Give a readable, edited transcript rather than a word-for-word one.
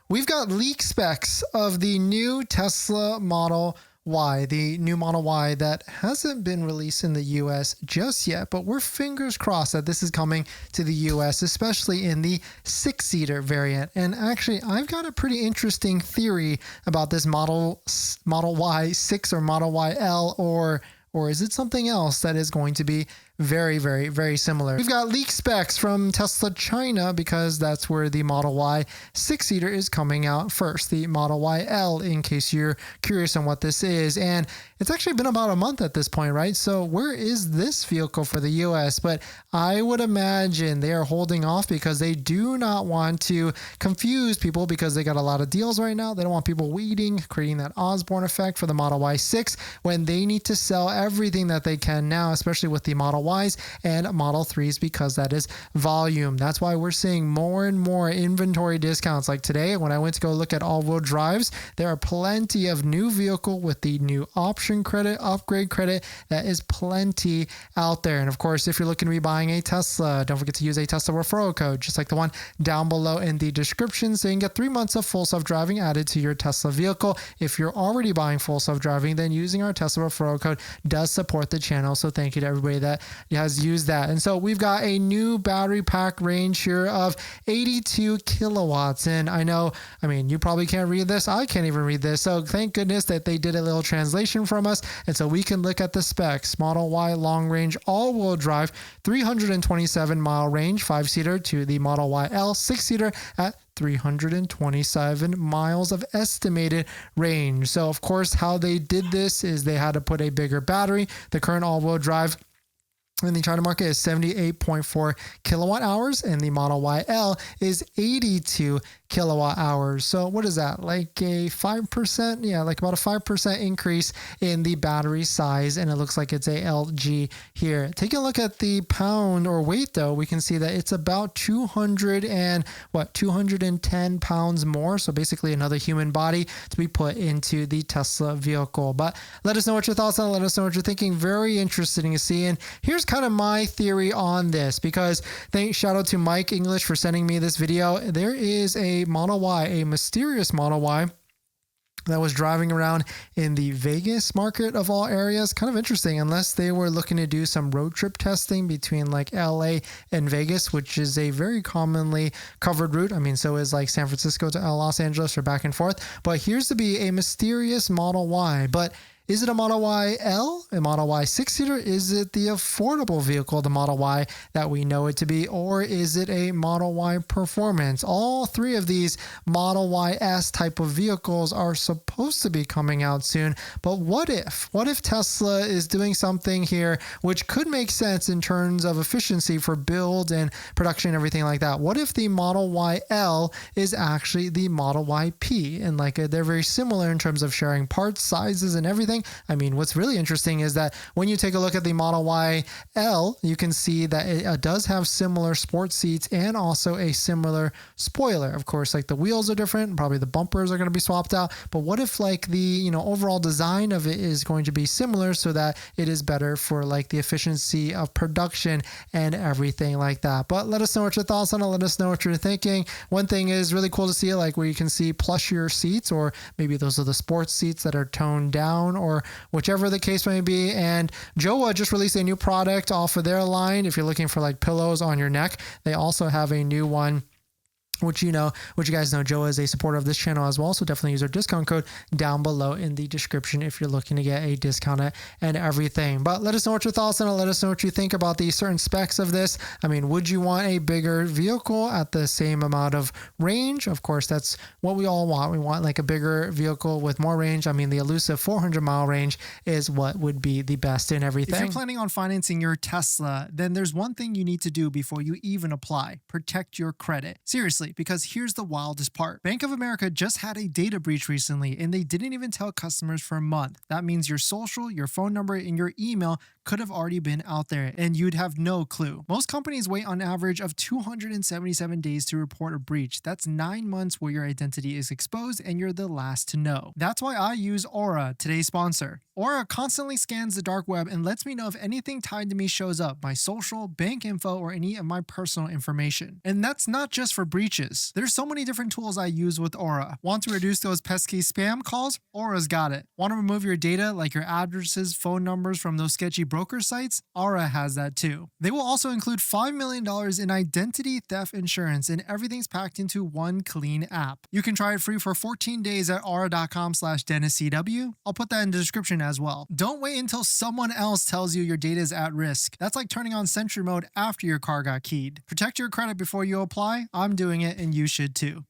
We've got leak specs of the new Tesla Model Y, the new Model Y that hasn't been released in the US just yet, but we're fingers crossed that this is coming to the US, especially in the 6-seater variant. And actually, I've got a pretty interesting theory about this Model Y 6 or Model Y L, or is it something else that is going to be very, very, very similar. We've got leak specs from Tesla China because that's where the Model Y 6-seater is coming out first, the Model Y L, in case you're curious on what this is. And it's actually been about a month at this point, right? So where is this vehicle for the US? But I would imagine they are holding off because they do not want to confuse people because they got a lot of deals right now. They don't want people waiting, creating that Osborne effect for the Model Y 6 when they need to sell everything that they can now, especially with the Model Ys and Model 3s, because that is volume. That's why we're seeing more and more inventory discounts. Like today, when I went to go look at all-wheel drives, there are plenty of new vehicle with the new option credit, upgrade credit. That is plenty out there. And of course, if you're looking to be buying a Tesla, don't forget to use a Tesla referral code, just like the one down below in the description, so you can get 3 months of full self-driving added to your Tesla vehicle. If you're already buying full self-driving, then using our Tesla referral code does support the channel. So thank you to everybody that has used that. And so we've got a new battery pack range here of 82 kilowatts. And I mean, you probably can't read this. I can't even read this. So thank goodness that they did a little translation from us. And so we can look at the specs. Model Y long range all-wheel drive, 327 mile range, 5-seater, to the Model Y L 6-seater at 327 miles of estimated range. So of course, how they did this is they had to put a bigger battery. The current all-wheel drive in the China market is 78.4 kilowatt hours, and the Model Y L is 82 kilowatt hours. So what is that? Like a 5%? Yeah, like about a 5% increase in the battery size. And it looks like it's a LG here. Taking a look at the pound or weight though, we can see that it's about 210 pounds more. So basically another human body to be put into the Tesla vehicle. But let us know what your thoughts are. Let us know what you're thinking. Very interesting to see. And here's kind of my theory on this, because shout out to Mike English for sending me this video. There is a Model Y, a mysterious Model Y that was driving around in the Vegas market of all areas. Kind of interesting, unless they were looking to do some road trip testing between like LA and Vegas, which is a very commonly covered route. I mean, so is like San Francisco to Los Angeles or back and forth. But here's to be a mysterious Model Y. But is it a Model Y L, a Model Y 6-seater? Is it the affordable vehicle, the Model Y that we know it to be? Or is it a Model Y Performance? All three of these Model Y S type of vehicles are supposed to be coming out soon. But what if? What if Tesla is doing something here which could make sense in terms of efficiency for build and production and everything like that? What if the Model Y L is actually the Model Y P? And they're very similar in terms of sharing parts, sizes, and everything. I mean, what's really interesting is that when you take a look at the Model Y L, you can see that it does have similar sports seats and also a similar spoiler. Of course, like the wheels are different, probably the bumpers are going to be swapped out. But what if like the overall design of it is going to be similar so that it is better for like the efficiency of production and everything like that? But let us know what your thoughts on it. Let us know what you're thinking. One thing is really cool to see, like where you can see plushier seats, or maybe those are the sports seats that are toned down, or whichever the case may be. And Joah just released a new product off of their line. If you're looking for like pillows on your neck, they also have a new one, which you guys know, Joah is a supporter of this channel as well. So definitely use our discount code down below in the description if you're looking to get a discount and everything. But let us know what your thoughts on it. Let us know what you think about the certain specs of this. I mean, would you want a bigger vehicle at the same amount of range? Of course, that's what we all want. We want like a bigger vehicle with more range. I mean, the elusive 400-mile range is what would be the best in everything. If you're planning on financing your Tesla, then there's one thing you need to do before you even apply: protect your credit. Seriously. Because here's the wildest part. Bank of America just had a data breach recently, and they didn't even tell customers for a month. That means your social, your phone number, and your email could have already been out there, and you'd have no clue. Most companies wait on average of 277 days to report a breach. That's 9 months where your identity is exposed and you're the last to know. That's why I use Aura, today's sponsor. Aura constantly scans the dark web and lets me know if anything tied to me shows up, my social, bank info, or any of my personal information. And that's not just for breaches. searches. There's so many different tools I use with Aura. Want to reduce those pesky spam calls? Aura's got it. Want to remove your data like your addresses, phone numbers from those sketchy broker sites? Aura has that too. They will also include $5 million in identity theft insurance, and everything's packed into one clean app. You can try it free for 14 days at aura.com/DennisCW. I'll put that in the description as well. Don't wait until someone else tells you your data is at risk. That's like turning on Sentry mode after your car got keyed. Protect your credit before you apply. I'm doing it and you should too.